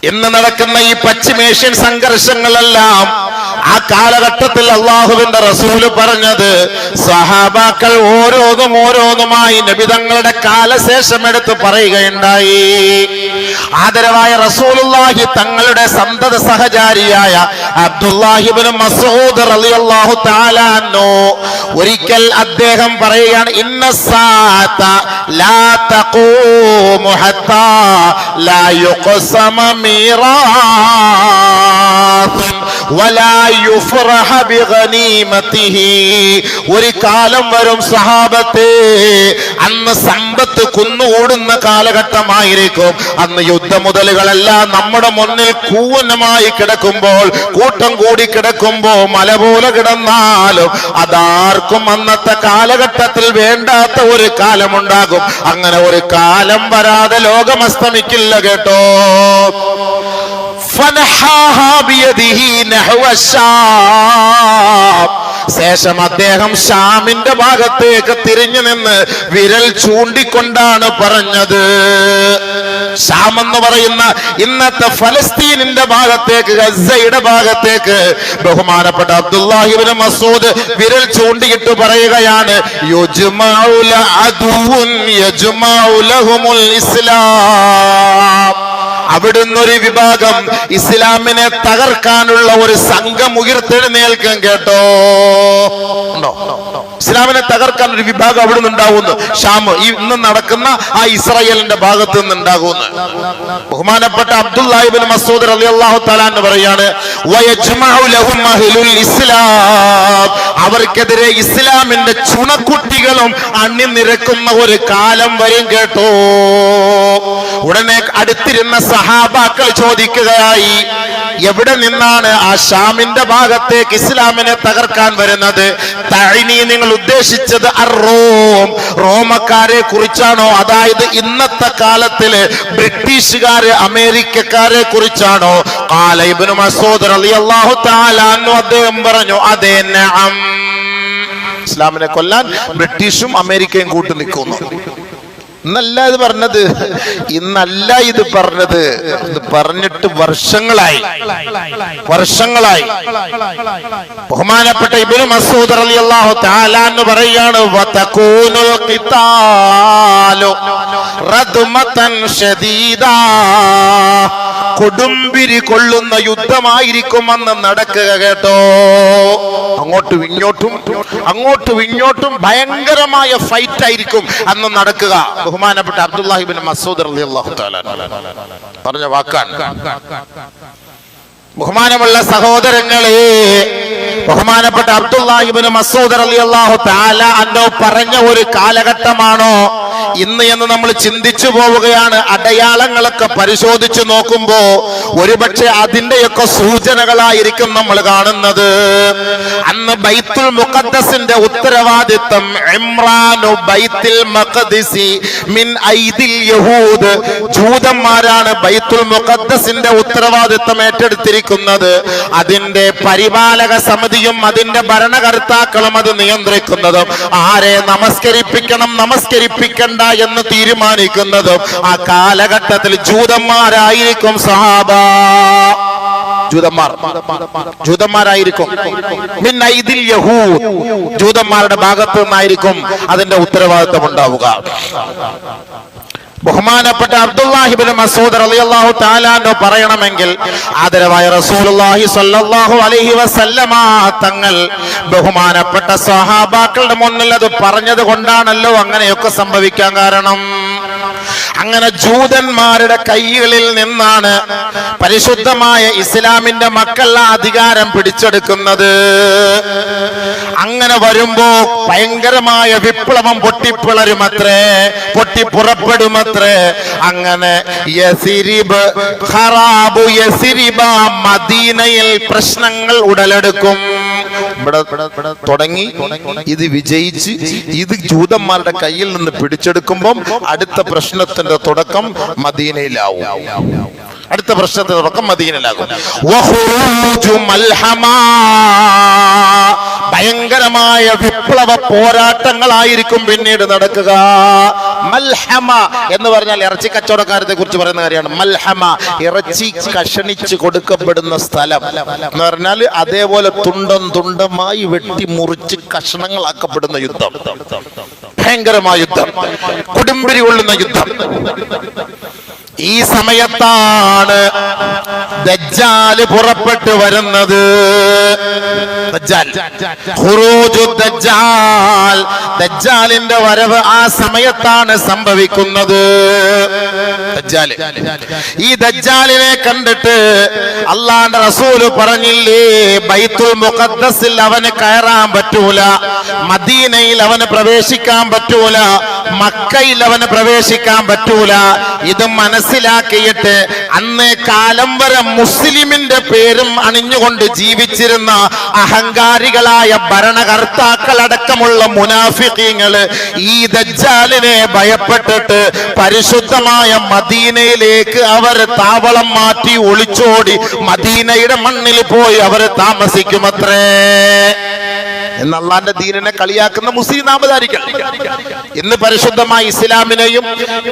ഇന്ന് നടക്കുന്ന ഈ പശ്ചിമേഷ്യൻ സംഘർഷങ്ങളെല്ലാം ആ കാലഘട്ടത്തിൽ അള്ളാഹുവിന്റെ റസൂല് പറഞ്ഞത് സഹാബാക്കൾ ഓരോന്നുമായി നബി തങ്ങളുടെ കാലശേഷം എടുത്ത് പറയുകയുണ്ടായി. ആദരവായ റസൂലുള്ളാഹി തങ്ങളുടെ സന്തത സഹചാരിയായ അബ്ദുല്ലാഹി ഇബ്നു മസ്ഊദ് റളിയല്ലാഹു തആല അൻഹു ഒരിക്കൽ അദ്ദേഹം പറയുകയാണ്, ഇന്ന സാഅത ലാ തഖൂമു ഹത്താ ലാ യുഖ്സമ മീറാത്ത് വലാ യുഫറഹ ബിഗനീമതിഹി. ഒരു കാലം വരും സഹാബത്തെ, അന്ന് സമ്പത്ത് കുന്നുകൂടുന്ന കാലഘട്ടമായിരിക്കും. അന്ന് യുദ്ധമുതലുകളെല്ലാം നമ്മുടെ മുന്നിൽ കൂവനമായി കിടക്കുമ്പോൾ, കൂട്ടം കൂടി കിടക്കുമ്പോ മല പോലെ കിടന്നാലും അതാർക്കും അന്നത്തെ കാലഘട്ടത്തിൽ വേണ്ടാത്ത ഒരു കാലമുണ്ടാകും. അങ്ങനെ ഒരു കാലം വരാതെ ലോകം അസ്തമിക്കില്ല കേട്ടോ. ശേഷം അദ്ദേഹം ഷാമിന്റെ ഭാഗത്തേക്ക് തിരിഞ്ഞു നിന്ന് വിരൽ ചൂണ്ടിക്കൊണ്ടാണ് പറഞ്ഞത്. ഷാം എന്ന് പറയുന്ന ഇന്നത്തെ ഫലസ്തീനിന്റെ ഭാഗത്തേക്ക്, ഗസയുടെ ഭാഗത്തേക്ക് ബഹുമാനപ്പെട്ട അബ്ദുല്ലാഹി ഇബ്നു മസ്ഊദ് വിരൽ ചൂണ്ടിയിട്ട് പറയുകയാണ്, യുജ്മഉ ലഅദുൻ യജ്മഉ ലഹുമുൽ ഇസ്ലാം. അവിടുന്ന് ഒരു വിഭാഗം ഇസ്ലാമിനെ തകർക്കാനുള്ള ഒരു സംഘം ഉയർത്തെഴുന്നേൽക്കും കേട്ടോ. ഇസ്ലാമിനെ തകർക്കാൻ ഒരു വിഭാഗം അവിടുന്ന് ഉണ്ടാവുന്നു. ഷാം ഇന്ന് നടക്കുന്ന ആ ഇസ്രായേലിന്റെ ഭാഗത്ത് നിന്ന് ഉണ്ടാകുന്നു. ബഹുമാനപ്പെട്ട അബ്ദുല്ലാഹി ഇബ്നു മസ്ഊദ് റളിയല്ലാഹു തആല എന്ന് പറയാണ്, വയജ്മഉ ലഹും അഹ്ലുൽ ഇസ്ലാം. അവർക്കെതിരെ ഇസ്ലാമിന്റെ ചുണക്കുട്ടികളും അണിനിരക്കുന്ന ഒരു കാലം വരും കേട്ടോ. ഉടനെ അടുത്തിരുന്ന സഹാബാക്കൾ ചോദിക്കുകയായി, എവിടെ നിന്നാണ് ആ ഷാമിന്റെ ഭാഗത്തേക്ക് ഇസ്ലാമിനെ തകർക്കാൻ വരുന്നത്? തഅനി, നിങ്ങൾ ഉദ്ദേശിച്ചത് അർ-റോം, റോമക്കാരെ കുറിച്ചാണോ? അതായത് ഇന്നത്തെ കാലത്തില് ബ്രിട്ടീഷുകാര്, അമേരിക്കക്കാരെ കുറിച്ചാണോ? ഖാല ഇബ്നു മസ്ഊദ് റളിയല്ലാഹു തആല അൻഹു അദ്ദേഹം പറഞ്ഞു, അതെ, നഅം. ഇസ്ലാമിനെ കൊല്ലാൻ ബ്രിട്ടീഷും അമേരിക്കയും കൂട്ടു നിൽക്കുന്നു. ഇന്നല്ല ഇത് പറഞ്ഞത്, ഇന്നല്ല ഇത് പറഞ്ഞത്, ഇത് പറഞ്ഞിട്ട് വർഷങ്ങളായി. ബഹുമാനപ്പെട്ട ഇബ്നു മസ്ഊദ് റളിയല്ലാഹു തആല എന്ന് പറയാണ്, വതകൂനുൽ ഖിതാലു റദ്മതൻ ശദീദാ. കൊടുമ്പിരി കൊള്ളുന്ന യുദ്ധമായിരിക്കും അന്ന് നടക്കുക കേട്ടോ. അങ്ങോട്ടും ഇങ്ങോട്ടും ഭയങ്കരമായ ഫൈറ്റ് ആയിരിക്കും അന്ന് നടക്കുക. ബഹുമാനപ്പെട്ട അബ്ദുല്ലാഹി ഇബ്നു മസ്ഊദ് റളിയല്ലാഹു തആല പറഞ്ഞ വാക്കാണ്. ബഹുമാനമുള്ള സഹോദരങ്ങളെ, ബഹുമാനപ്പെട്ട അബ്ദുല്ലാഹി ഇബ്നു മസ്ഊദ് റളിയല്ലാഹു തആല അൻഹു പറഞ്ഞ ഒരു കാലഘട്ടമാണോ ഇന്ന് എന്ന് നമ്മൾ ചിന്തിച്ചു പോവുകയാണ്. അടയാളങ്ങളൊക്കെ പരിശോധിച്ചു നോക്കുമ്പോ ഒരുപക്ഷെ അതിന്റെയൊക്കെ സൂചനകളായിരിക്കും നമ്മൾ കാണുന്നത്. അന്ന് ബൈത്തുൽ മുഖദ്ദസിന്റെ ഉത്തരവാദിത്വം ഇമ്രാനു ബൈത്തുൽ മഖ്ദിസി മിൻ ഐദിൽ യഹൂദ്, ജൂതന്മാരാണ് ബൈത്തുൽ മുഖദ്ദസിന്റെ ഉത്തരവാദിത്വം ഏറ്റെടുത്തിരിക്കുന്നത്. അതിന്റെ പരിപാലക സമിതിയും അതിന്റെ ഭരണകർത്താക്കളും അത് നിയന്ത്രിക്കുന്നതും ആരെ നമസ്കരിപ്പിക്കണം നമസ്കരിപ്പിക്കണ്ട എന്ന് തീരുമാനിക്കുന്നതും ആ കാലഘട്ടത്തിൽ ജൂതന്മാരായിരിക്കും. സഹാബ ജൂതന്മാരായിരിക്കും. മിൻ ഐദിൽ യഹൂദ്, ജൂതന്മാരുടെ ഭാഗത്തു നിന്നായിരിക്കും അതിന്റെ ഉത്തരവാദിത്വം ഉണ്ടാവുക. ബഹുമാനപ്പെട്ട അബ്ദുല്ലാഹി ഇബ്നു മസ്ഊദ് റളിയല്ലാഹു തആല അൻഹു പറയണമെങ്കിൽ ആദരവായ റസൂലുള്ളാഹി സ്വല്ലല്ലാഹു അലൈഹി വസല്ലമ തങ്ങൾ ബഹുമാനപ്പെട്ട സ്വഹാബാക്കളുടെ മുന്നിൽ അത് പറഞ്ഞത് കൊണ്ടാണല്ലോ അങ്ങനെയൊക്കെ സംഭവിക്കാൻ കാരണം. അങ്ങനെ ജൂതന്മാരുടെ കൈകളിൽ നിന്നാണ് പരിശുദ്ധമായ ഇസ്ലാമിന്റെ മക്കൾ അധികാരം പിടിച്ചെടുക്കുന്നത്. അങ്ങനെ വരുമ്പോ ഭയങ്കരമായ വിപ്ലവം പൊട്ടിപ്പിളരുമത്രേ, പൊട്ടിപ്പുറപ്പെടുമത്രേ. അങ്ങനെ യസിരിബ് ഖറാബു യസിരിബ, മദീനയിൽ പ്രശ്നങ്ങൾ ഉടലെടുക്കും. ഇവിടെ തുടങ്ങി ഇത് വിജയിച്ച് ഇത് ജൂതന്മാരുടെ കയ്യിൽ നിന്ന് പിടിച്ചെടുക്കുമ്പം അടുത്ത പ്രശ്നത്തിന്റെ തുടക്കം മദീനയിലാവും. അടുത്ത പ്രശ്നത്തിന്റെ തുടക്കം മദീനയിലാകും. ഭയങ്കരമായ വിപ്ലവ പോരാട്ടങ്ങളായിരിക്കും പിന്നീട് നടക്കുക. മൽഹമ എന്ന് പറഞ്ഞാൽ ഇറച്ചി കച്ചവടക്കാരത്തെ കുറിച്ച് പറയുന്ന കാര്യമാണ്. മൽഹമ, ഇറച്ചി കഷണിച്ച് കൊടുക്കപ്പെടുന്ന സ്ഥലം എന്ന് പറഞ്ഞാൽ അതേപോലെ തുണ്ടം തുണ്ടമായി വെട്ടി മുറിച്ച് കഷണങ്ങളാക്കപ്പെടുന്ന യുദ്ധം, ഭയങ്കരമായ യുദ്ധം, കൊടുമ്പിരി കൊള്ളുന്ന യുദ്ധം. ഈ സമയത്താണ് ദജ്ജാല് പുറപ്പെട്ടു വരുന്നത്. ദജ്ജാലിന്റെ വരവ് ആ സമയത്താണ് സംഭവിക്കുന്നത്. ഈ ദജ്ജാലിനെ കണ്ടിട്ട് അള്ളാന്റെ റസൂല് പറഞ്ഞില്ലേ, ബൈത്തുൽ മുഖദ്ദസിൽ അവന് കയറാൻ പറ്റൂല, മദീനയിൽ അവന് പ്രവേശിക്കാൻ പറ്റൂല, മക്കയിൽ അവന് പ്രവേശിക്കാൻ പറ്റൂല. ഇത് മനസ്സിലാക്കിയിട്ട് അന്ന് കാലം വരെ മുസ്ലിമിന്റെ പേരും അണിഞ്ഞുകൊണ്ട് ജീവിച്ചിരുന്ന അഹങ്കാരികളായ ഭരണകർത്താക്കളടക്കമുള്ള മുനാഫിഖീങ്ങള് ഈ ദജ്ജാലിനെ ഭയപ്പെട്ടിട്ട് പരിശുദ്ധമായ മദീനയിലേക്ക് അവർ താവളം മാറ്റി ഒളിച്ചോടി മദീനയുടെ മണ്ണിൽ പോയി അവർ താമസിക്കുമത്രേ. എന്ന് അള്ളാന്റെ ദീനിനെ കളിയാക്കുന്ന മുസ്ലിം നാമധാരികൾ ഇന്ന് പരിശുദ്ധമായ ഇസ്ലാമിനെയും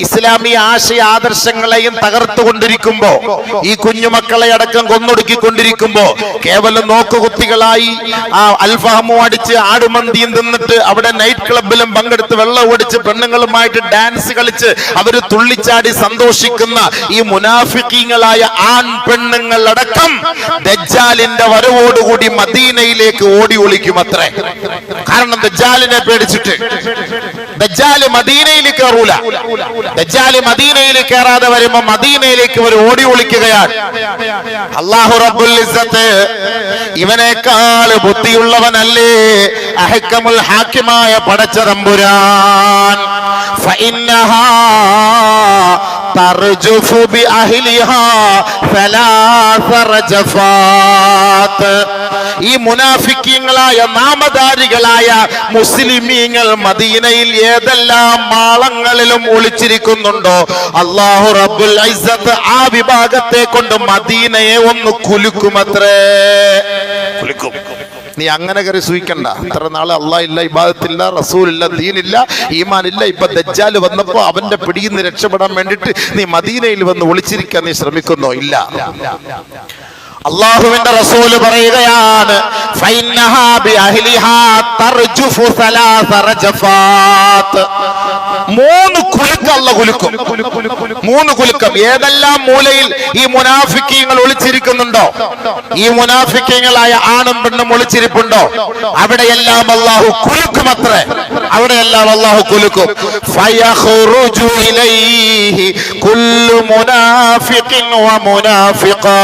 ഇസ്ലാമിക ആശയ ആദർശങ്ങളെയും തകർത്തുകൊണ്ടിരിക്കുമ്പോ, ഈ കുഞ്ഞുമക്കളെ അടക്കം കൊന്നൊടുക്കിക്കൊണ്ടിരിക്കുമ്പോ, കേവലം നോക്കുകുത്തികളായി ആ അൽഫഹമും അടിച്ച് ആടുമന്തിയും തിന്നിട്ട് അവിടെ നൈറ്റ് ക്ലബിലും പങ്കെടുത്ത് വെള്ളം ഓടിച്ച് പെണ്ണുങ്ങളുമായിട്ട് ഡാൻസ് കളിച്ച് അവര് തുള്ളിച്ചാടി സന്തോഷിക്കുന്ന ഈ മുനാഫിഖീങ്ങളായ ആൺ പെണ്ണുങ്ങൾ അടക്കം ദജ്ജാലിന്റെ വരവോടുകൂടി മദീനയിലേക്ക് ഓടി ഒളിക്കുമത്രേ. കാരണം ദജ്ജാലിനെ പേടിച്ചിട്ട്. ദജ്ജാല് മദീനയിൽ കയറൂല. ദജ്ജാല് മദീനയിൽ കയറാതെ വരുമ്പോ മദീനയിലേക്ക് അവർ ഓടി ഒളിക്കുകയാണ്. അല്ലാഹു റബ്ബുൽ ഇസ്സത്ത് ഇവനേക്കാൾ ബുദ്ധിയുള്ളവനല്ലേ, അഹ്കമുൽ ഹാക്കിമായ പടച്ച തമ്പുരാൻ. ഫഇന്നഹാ തർജുഫു ബിഅഹ്ലിഹാ സലാസ റജഫാത്ത്. ഈ മുനാഫിക്കീങ്ങളായ നാമധാരികളായ മുസ്ലിമീങ്ങൾ മദീനയിൽ ഏതെല്ലാം മാളങ്ങളിലും ഒളിച്ചിരിക്കുന്നുണ്ടോ, അല്ലാഹു റബ്ബുൽ ഇസ്സത്ത് ആ വിഭാഗത്തെ കൊണ്ട് മദീനയെ ഒന്ന് കുലുക്കുമത്രേ. കുലുക്കും. നീ അങ്ങനെ കയറി സൂഹിക്കണ്ട. ഇത്ര നാള് അള്ളാഹ് ഇല്ല, ഇബാദത്തില്ല, റസൂലില്ല, ദീനില്ല, ഈമാനില്ല. ഇപ്പൊ ദജ്ജാല് വന്നപ്പോ അവന്റെ പിടിയിൽ നിന്ന് രക്ഷപ്പെടാൻ വേണ്ടിട്ട് നീ മദീനയിൽ വന്ന് ഒളിച്ചിരിക്കാൻ നീ ശ്രമിക്കുന്നോ? ഇല്ല. അള്ളാഹുവിന്റെ റസൂല് പറയുകയാണ്, ഫഇന്നഹാ ബിഅഹ്ലിഹാ തർജുഫു സലാസ റജഫാത്ത്. 3 കുലുക്കം അല്ലാഹു കുലുക്കും. 3 കുലുക്കം. ഏതെല്ലാം മൂലയിൽ ഈ മുനാഫിക്കീങ്ങൾ ഒളിച്ചിരിക്കുന്നുണ്ടോ, ഈ മുനാഫിക്കീങ്ങളായ ആണും പെണ്ണും ഒളിച്ചിരിപ്പുണ്ടോ, അവിടെയെല്ലാം അല്ലാഹു കുലുക്കുമത്രേ. അവിടെയെല്ലാം അല്ലാഹു കുലുക്കും. ഫയഖ്റുജു ഇലൈഹി കുല്ലു മുനാഫിഖിൻ വ മുനാഫിഖാ.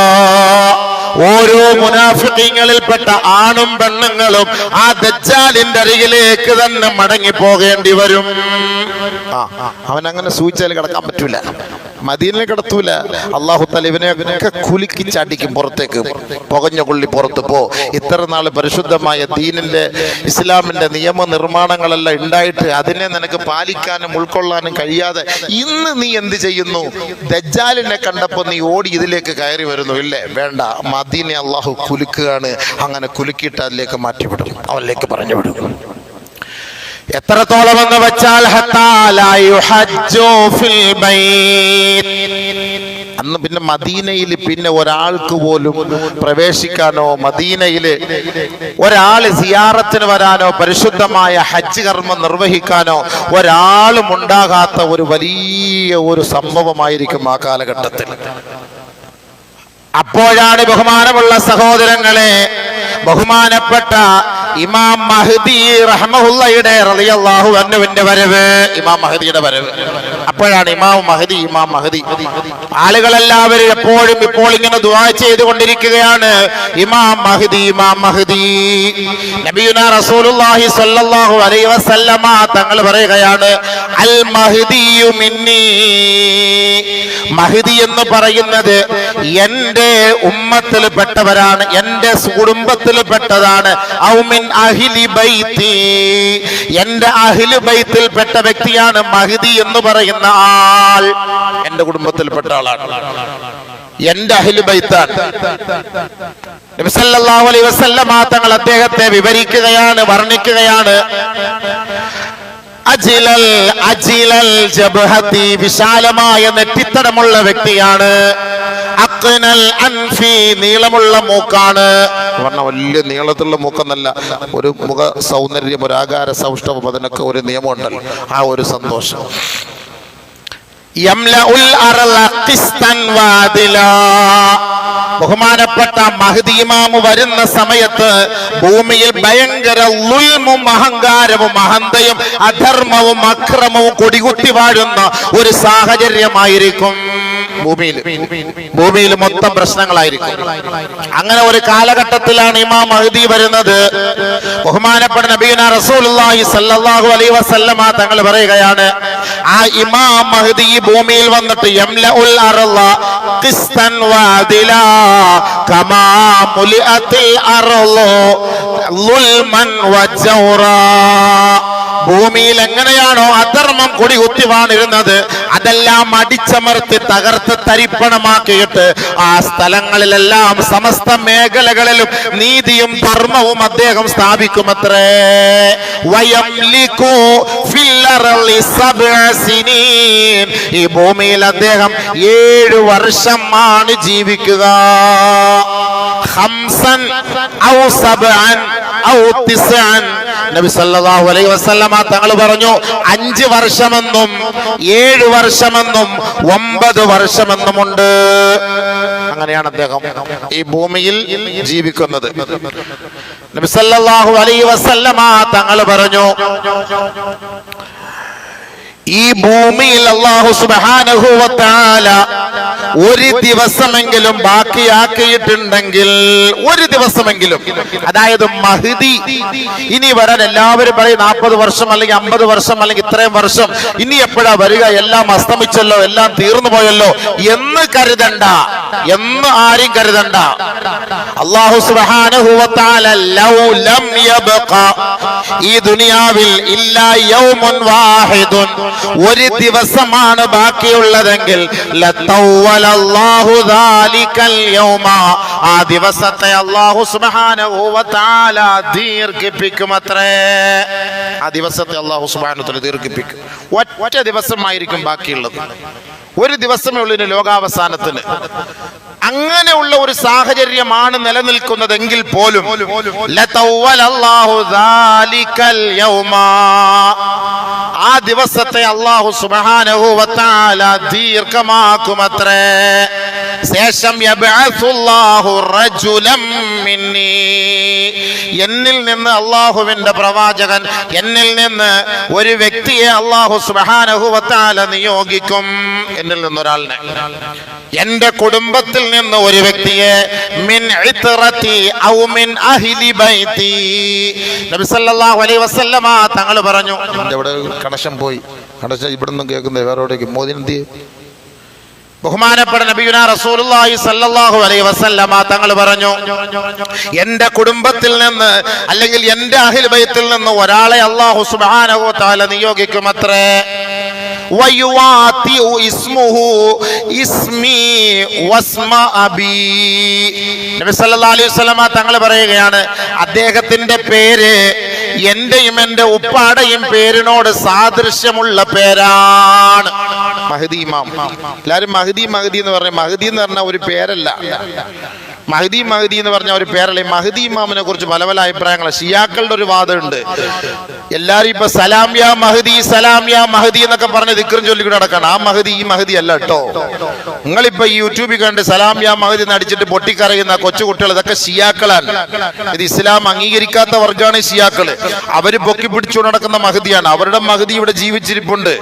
ഓരോ മുനാഫിഖീങ്ങളിൽപ്പെട്ട ആണും പെണ്ണുങ്ങളും ആ ദജ്ജാലിന്റെ അരികിലേക്ക് തന്നെ മടങ്ങി പോകേണ്ടി വരും. അവൻ അങ്ങനെ സൂചിച്ചാൽ കിടക്കാൻ പറ്റൂല, മദീനയിൽ കിടത്തൂല. അള്ളാഹു തആല ഇവനെയൊക്കെ കുലുക്കി ചാടിക്കും പുറത്തേക്ക്. പുകഞ്ഞ കൊള്ളി പുറത്ത് പോ. ഇത്ര നാൾ പരിശുദ്ധമായ ദീനിന്റെ ഇസ്ലാമിന്റെ നിയമനിർമ്മാണങ്ങളെല്ലാം ഉണ്ടായിട്ട് അതിനെ നിനക്ക് പാലിക്കാനും ഉൾക്കൊള്ളാനും കഴിയാതെ ഇന്ന് നീ എന്ത് ചെയ്യുന്നു? ദജ്ജാലിനെ കണ്ടപ്പോ നീ ഓടി ഇതിലേക്ക് കയറി വരുന്നു. ഇല്ലേ, വേണ്ട. മദീനെ അള്ളാഹു കുലുക്കുകയാണ്. അങ്ങനെ കുലുക്കിയിട്ട് അതിലേക്ക് മാറ്റിവിടും, അവനിലേക്ക് പറഞ്ഞു വിടും. എത്രത്തോളം എന്ന് വെച്ചാൽ അന്ന് പിന്നെ മദീനയിൽ പിന്നെ ഒരാൾക്ക് പോലും പ്രവേശിക്കാനോ, മദീനയിൽ ഒരാൾ സിയാറത്തിന് വരാനോ, പരിശുദ്ധമായ ഹജ്ജ് കർമ്മം നിർവഹിക്കാനോ ഒരാളും ഉണ്ടാകാത്ത ഒരു വലിയ ഒരു സംഭവമായിരിക്കും ആ കാലഘട്ടത്തിൽ. അപ്പോഴാണ് ബഹുമാനമുള്ള സഹോദരങ്ങളെ, ബഹുമാനപ്പെട്ട ഇമാം മഹ്ദി റഹ്മഹുള്ളയുടെ റളിയല്ലാഹു അൻഹുവിന്റെ വരവ്, ഇമാം മഹ്ദിയുടെ വരവ്. അപ്പോഴാണ് ഇമാം മഹ്ദി. ആളുകളെല്ലാവരും എപ്പോഴും ഇപ്പോൾ ഇങ്ങനെ ദുആ ചെയ്തുകൊണ്ടിരിക്കുകയാണ്, ഇമാം മഹ്ദി. നബിയുനാ റസൂലുള്ളാഹി സ്വല്ലല്ലാഹു അലൈഹി വസല്ലമ തങ്ങൾ പറയുകയാണ്, അൽ മഹ്ദിയു മിന്നി. മഹ്ദി എന്ന് പറയുന്നത് എന്റെ ഉമ്മത്തിൽ പെട്ടവരാണ്, എന്റെ കുടുംബത്തിൽ പെട്ടതാണ്. ഔ മിൻ അഹ്ലി ബൈത്തി, എന്റെ അഹ്ലു ബൈത്തിൽ പെട്ട വ്യക്തിയാണ് മഹ്ദി എന്ന് പറയുന്ന ആൾ. എന്റെ കുടുംബത്തിൽപ്പെട്ട ആളാണ്, എന്റെ അഹ്ലു ബൈത്താണ്. നബി സല്ലല്ലാഹു അലൈഹി വസല്ലമ തങ്ങൾ അദ്ദേഹത്തെ വിവരിക്കുകയാണ്, വർണ്ണിക്കുകയാണ്. അജിലൽ ജബ്ഹതി, വിശാലമായ നെറ്റിത്തടമുള്ള വ്യക്തിയാണ്. അഖ്നൽ അൻഫി, നീളമുള്ള മൂക്കാണ്. പറഞ്ഞ വലിയ നീളത്തിലുള്ള മൂക്കെന്നല്ല, ഒരു മുഖ സൗന്ദര്യം, ഒരു ആകാര സൗഷ്ഠവം, അതിനൊക്കെ ഒരു നിയമമുണ്ടല്ലോ, ആ ഒരു സന്തോഷം. യംലഉൽ അർള ഖിസ്തൻ വഅദിലാ, ബഹുമാനപ്പെട്ട മഹ്ദി ഇമാം വരുന്ന സമയത്ത് ഭൂമിയിൽ ഭയങ്കര ളുൽമും അഹങ്കാരവും അഹന്തയും അധർമ്മവും അക്രമവും കൊടികുത്തി വാഴുന്ന ഒരു സാഹചര്യമായിരിക്കും. ഭൂമിയിൽ മൊത്തം പ്രശ്നങ്ങളായിരിക്കും. അങ്ങനെ ഒരു കാലഘട്ടത്തിലാണ് ഇമാം മഹ്ദി വരുന്നത്. ബഹുമാനപ്പെട്ട നബിയുന റസൂലുള്ളാഹി സ്വല്ലല്ലാഹു അലൈഹി വസല്ലമ തങ്ങൾ പറയുകയാണ്, ആ ഇമാം മഹ്ദി ഭൂമിയിൽ വന്നിട്ട് യംലഉൽ അർള ഖിസ്തൻ വഅദിലാ കമാ മുലിഅത്തിൽ അർളു ളുൽമൻ വജൗറാ, ഭൂമിയിൽ എങ്ങനെയാണോ അധർമ്മം കൊടികുത്തി വാണിരുന്നത് അതെല്ലാം അടിച്ചമർത്തി തകർത്ത് തരിപ്പണമാക്കിയിട്ട് ആ സ്ഥലങ്ങളിലെല്ലാം സമസ്ത മേഖലകളിലും നീതിയും ധർമ്മവും അദ്ദേഹം സ്ഥാപിക്കുമത്രേ. വയംലികു ഫിൽ അർളി സബ്അ സിനീൻ, ഈ ഭൂമിയിൽ അദ്ദേഹം 7 വർഷമാണ് ജീവിക്കുക. ഖംസൻ ഔ സബ്അൻ ഔ തിസ്അൻ, നബി സല്ലല്ലാഹു അലൈഹി വസല്ലമ തങ്ങൾ പറഞ്ഞു 5 വർഷമെന്നും 7 വർഷമെന്നും 9 വർഷമെന്നുമുണ്ട്. അങ്ങനെയാണ് അദ്ദേഹം ഈ ഭൂമിയിൽ ജീവിക്കുന്നത്. നബി സല്ലല്ലാഹു അലൈഹി വസല്ലമ തങ്ങൾ പറഞ്ഞു, ഈ ഭൂമിയിൽ അല്ലാഹു സുബ്ഹാനഹു വ തആല ഒരു ദിവസമെങ്കിലും ബാക്കിയാക്കിയിട്ടുണ്ടെങ്കിൽ, ഒരു ദിവസമെങ്കിലും, അതായത് മഹ്ദി ഇനി വരാൻ എല്ലാവരും പറയും 40 വർഷം അല്ലെങ്കിൽ 50 വർഷം അല്ലെങ്കിൽ ഇത്രയും വർഷം, ഇനി എപ്പോഴാ വരിക, എല്ലാം അസ്തമിച്ചല്ലോ, എല്ലാം തീർന്നു പോയല്ലോ എന്ന് കരുതണ്ട, എന്ന് ആരും കരുതണ്ട. അല്ലാഹു സുബ്ഹാനഹു വ തആല ലൗ ലം യബ്ഖ, ഈ ദുനിയാവിൽ ഇല്ലാ യൗമുൻ വാഹിദുൻ, ഒരു ദിവസമാണ് ബാക്കിയുള്ളതെങ്കിൽ ലതവ്വലല്ലാഹു ദാലികൽ യൗമ, ആ ദിവസത്തെ അല്ലാഹു സുബ്ഹാനഹു വ തആല ദീർഘിപ്പിക്കുമത്രേ. ആ ദിവസത്തെ അല്ലാഹു സുബ്ഹാനഹു വ തആല ദീർഘിപ്പിക്കും. ഒറ്റ ദിവസമായിരിക്കും ബാക്കിയുള്ളത്, ഒരു ദിവസമേ ഉള്ളൂ ഇനി ലോകാവസാനത്തിന്. അങ്ങനെയുള്ള ഒരു സാഹചര്യമാണ് നിലനിൽക്കുന്നതെങ്കിൽ പോലും ലതവ്വലല്ലാഹു ദാലികൽ യൗമ, ആ ദിവസത്തെ അല്ലാഹു സുബ്ഹാനഹു വ തആല ദീർഘമാക്കുമത്രേ. ശേഷം യബ്അസുല്ലാഹു റജുലം മിന്നി, എന്നിൽ നിന്ന് അല്ലാഹുവിന്റെ പ്രവാചകൻ, എന്നിൽ നിന്ന് ഒരു വ്യക്തിയെ അല്ലാഹു സുബ്ഹാനഹു വ തആല നിയോഗിക്കും. എന്നിൽ നിന്ന് ഒരാളിനെ, എന്റെ കുടുംബത്തിൽ നിന്ന് ഒരു വ്യക്തിയെ, മിൻ ഇത്റതി ഔ മിൻ അഹ്ലി ബൈതി, നബി സല്ലല്ലാഹു അലൈഹി വസല്ലമ തങ്ങൾ പറഞ്ഞു. ഇവിടെ കണക്ഷൻ പോയി, കണക്ഷൻ ഇവിടുന്ന് കേൾക്കുന്നത് വേറെ എവിടേക്ക് മോദിനെന്തി. ബഹുമാനപ്പെട്ട നബിയുനാ റസൂലുള്ളാഹി സ്വല്ലല്ലാഹു അലൈഹി വസല്ലമ തങ്ങൾ പറഞ്ഞു, എന്റെ കുടുംബത്തിൽ നിന്ന് അല്ലെങ്കിൽ എന്റെ അഹ്ലി ബൈത്തിൽ നിന്ന് ഒരാളെ അല്ലാഹു സുബ്ഹാനഹു വ തആല നിയോഗിക്കുമത്രേ. വയുവാതിഉ ഇസ്മുഹു ഇസ്മി വസ്മ അബി, നബി സല്ലല്ലാഹു അലൈഹി വസല്ലമ തങ്ങൾ പറയുകയാണ്, അദ്ദേഹത്തിന്റെ പേര് എന്റെയും എന്റെ ഉപ്പാടെയും പേരിനോട് സാദൃശ്യമുള്ള പേരാണ്. മഹ്ദി ഇമാം. എല്ലാരും മഹ്ദി മഹ്ദി എന്ന് പറഞ്ഞ, മഹ്ദി എന്ന് പറഞ്ഞ ഒരു പേരല്ല, മഹ്ദി മഹ്ദി എന്ന് പറഞ്ഞ ഒരു പേരല്ല. മഹ്ദി ഇമാമിനെ കുറിച്ച് പല പല അഭിപ്രായങ്ങളാണ്. ഷിയാക്കളുടെ ഒരു വാദമുണ്ട്, എല്ലാരും ഇപ്പൊ സലാം യാ മഹ്ദി, സലാം യാ മഹ്ദി എന്നൊക്കെ പറഞ്ഞ് ദിക്റും ചൊല്ലിക്കൂടെ നടക്കണം. ആ മഹ്ദി ഈ മഹ്ദി അല്ല കേട്ടോ. നിങ്ങളിപ്പോ ഈ യൂട്യൂബിൽ കണ്ട് സലാം യാ മഹ്ദി നടിച്ചിട്ട് പൊട്ടിക്കറിയുന്ന കൊച്ചുകുട്ടികൾ, ഇതൊക്കെ ഷിയാക്കളാണ്. ഇത് ഇസ്ലാം അംഗീകരിക്കാത്ത വർഗ്ഗമാണ് ഷിയാക്കള്. അവര് പൊക്കി പിടിച്ചു നടക്കുന്ന മഹ്ദിയാണ്. അവരുടെ മഹ്ദി ഇവിടെ ജീവിച്ചിരിപ്പുണ്ട്,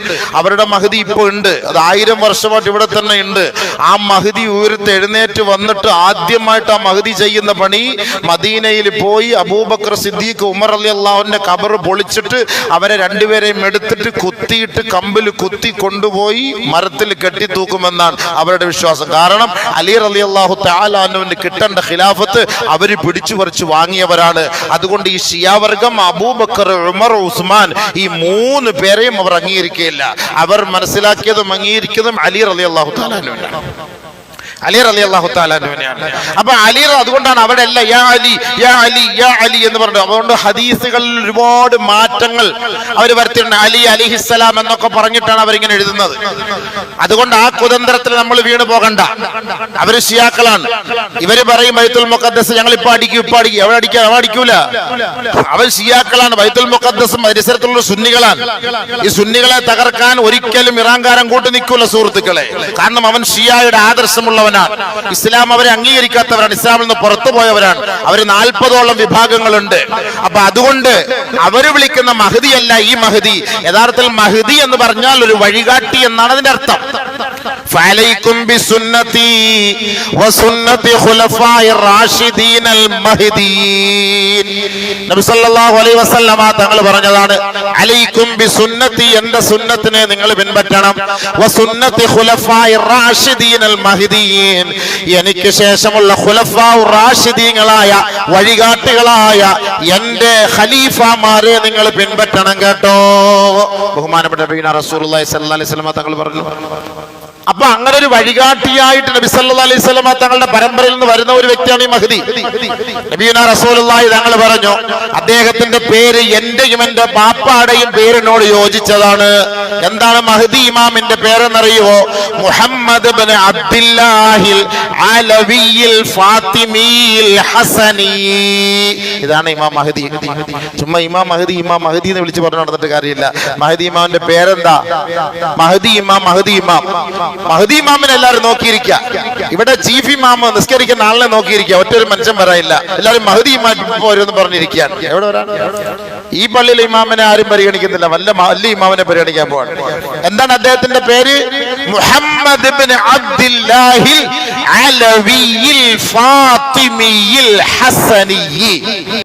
അവരുടെ മഹ്ദി ഇപ്പൊ ഉണ്ട്, അത് 1000 വർഷമായിട്ട് ഇവിടെ തന്നെ ഉണ്ട്. ആ മഹ്ദി ഉയർത്ത് എഴുന്നേറ്റ് വന്നിട്ട് ആദ്യമായിട്ട് ആ മഹ്ദി ചെയ്യുന്ന പണി, മദീനയിൽ പോയി അബൂബക്കർ സിദ്ദീഖ്, ഉമർ റളിയല്ലാഹുവിന്റെ ഖബർ പൊളിച്ചിട്ട് അവരെ രണ്ടുപേരെയും എടുത്തിട്ട് കുത്തിയിട്ട് കമ്പിൽ കുത്തി കൊണ്ടുപോയി മരത്തിൽ കെട്ടി തൂക്കുമെന്നാണ് അവരുടെ വിശ്വാസം. കാരണം അലി റളിയല്ലാഹു തആല അൻഹുവിന് കിട്ടേണ്ട ഖിലാഫത്ത് അവര് പിടിച്ചു പറിച്ചു വാങ്ങിയവരാണ്. അതുകൊണ്ട് ഈ ഷിയാവർഗം അബൂബക്കർ, ഉമർ, ഉസ്മാൻ ഈ 3 പേരെയും അവർ അംഗീകരിക്കുകയില്ല. അവർ മനസ്സിലാക്കിയതും അംഗീകരിക്കുന്നതും അലി റളിയല്ലാഹു തആല അൻഹുവിനാണ്. അലി റളിയല്ലാഹു തആല അൻഹുവിനെയാണ്. അപ്പൊ അലി അതുകൊണ്ടാണ് അവിടെ അല്ല യാ അലി യാ അലി യാ അലി എന്ന് പറഞ്ഞു. അതുകൊണ്ട് ഹദീസുകളിൽ ഒരുപാട് മാറ്റങ്ങൾ അവർ വരുത്തിയിട്ടുണ്ട്. അലി അലിഹിസ്സലാം എന്നൊക്കെ പറഞ്ഞിട്ടാണ് അവരിങ്ങനെ എഴുതുന്നത്. അതുകൊണ്ട് ആ കുതന്ത്രത്തിൽ നമ്മൾ വീണ് പോകണ്ട. അവര് ഷിയാക്കളാണ്. ഇവര് പറയും ബൈത്തുൽ മുഖദ്ദസ് ഞങ്ങൾ ഇപ്പൊ അടിക്കും എവിടെ അടിക്കൂല. അവർ ഷിയാക്കളാണ്. ബൈത്തുൽ മുഖദ്ദസും പരിസരത്തുള്ള സുന്നികളാണ്. ഈ സുന്നികളെ തകർക്കാൻ ഒരിക്കലും ഇറാൻകാരൻ കൂട്ടി നിൽക്കൂല സുഹൃത്തുക്കളെ. കാരണം അവൻ ഷിയായുടെ ആദർശമുള്ളവനാണ്. ഇസ്ലാം അവരെ അംഗീകരിക്കാത്തവരാണ്. ഇസ്ലാമിൽ നിന്ന് പുറത്തു പോയവരാണ്. അവര് 40ഓളം വിഭാഗങ്ങളുണ്ട്. അപ്പൊ അതുകൊണ്ട് അവര് വിളിക്കുന്ന മഹദി അല്ല ഈ മഹദി. യഥാർത്ഥത്തിൽ മഹദി എന്ന് പറഞ്ഞാൽ ഒരു വഴികാട്ടി എന്നാണ് അതിന്റെ അർത്ഥം. ഫഅലൈക്കും ബിസുന്നതി വസുന്നതി ഖുലഫാഇർ റാഷിദീനൽ മഹ്ദിയീൻ. നബി സല്ലല്ലാഹു അലൈഹി വസല്ലമ തങ്ങൾ പറഞ്ഞതാണ്, അലൈക്കും ബിസുന്നതി, എന്റെ സുന്നത്തിനെ നിങ്ങൾ പിൻപറ്റണം, വസുന്നതി ഖുലഫാഇർ റാഷിദീനൽ മഹ്ദിയീൻ, എനിക്ക് ശേഷമുള്ള ഖുലഫാഉർ റാഷിദീങ്ങളായ വഴികാട്ടികളായ എന്റെ ഖലീഫമാരെ നിങ്ങൾ പിൻപറ്റണം കേട്ടോ. ബഹുമാനപ്പെട്ട നബിയുനാ റസൂലുള്ളാഹി സ്വല്ലല്ലാഹു അലൈഹി വസല്ലമ തങ്ങൾ പറഞ്ഞു. അപ്പൊ അങ്ങനെ ഒരു വഴികാട്ടിയായിട്ട് നബി സല്ലല്ലാഹു അലൈഹി വസല്ലമ തങ്ങളുടെ പരമ്പരയിൽ നിന്ന് വരുന്ന ഒരു വ്യക്തിയാണ് ഈ മഹ്ദി. നബിയുനാ റസൂലുള്ളാഹി തങ്ങൾ പറഞ്ഞു, അദ്ദേഹത്തിന്റെ പേര് എന്റെയും എന്റെ പാപ്പാടെയും പേരിനോട് യോജിച്ചതാണ്. എന്താണ് മഹ്ദി ഇമാമിന്റെ പേരെന്നറിയുമോ? മുഹമ്മദ് ഇബ്നു അബ്ദുല്ലാഹിൽ അലവിയിൽ ഫാത്തിമിയിൽ ഹസനി. ഇതാണ് ഇമാം മഹ്ദി. ചുമ്മാ ഇമാം മഹ്ദി എന്ന് വിളിച്ച് പറഞ്ഞു നടന്നിട്ട് കാര്യമില്ല. മഹ്ദി ഇമാമിന്റെ പേരെന്താ? മഹ്ദി ഇമാം. മഹ്ദി ഇമാമിനെ എല്ലാവരും നോക്കിയിരിക്കുക. ഇവിടെ ചീഫ് ഇമാം നിസ്കരിക്കുന്ന ആളിനെ നോക്കിയിരിക്കുക. ഒറ്റൊരു മനുഷ്യൻ വരാനില്ല. എല്ലാവരും മഹ്ദി ഇമാം പോരെന്ന് പറഞ്ഞിരിക്കുകയാണ്. എവിടെ വരാൻ? ഈ പള്ളിയിലെ ഇമാമിനെ ആരും പരിഗണിക്കുന്നില്ല. വല്ല ഇമാമിനെ പരിഗണിക്കാൻ പോവാണ്. എന്താണ് അദ്ദേഹത്തിന്റെ പേര്? മുഹമ്മദ് ഇബ്നു അബ്ദുല്ലാഹിൽ അലവിയിൽ ഫാത്തിമിയിൽ ഹസനി.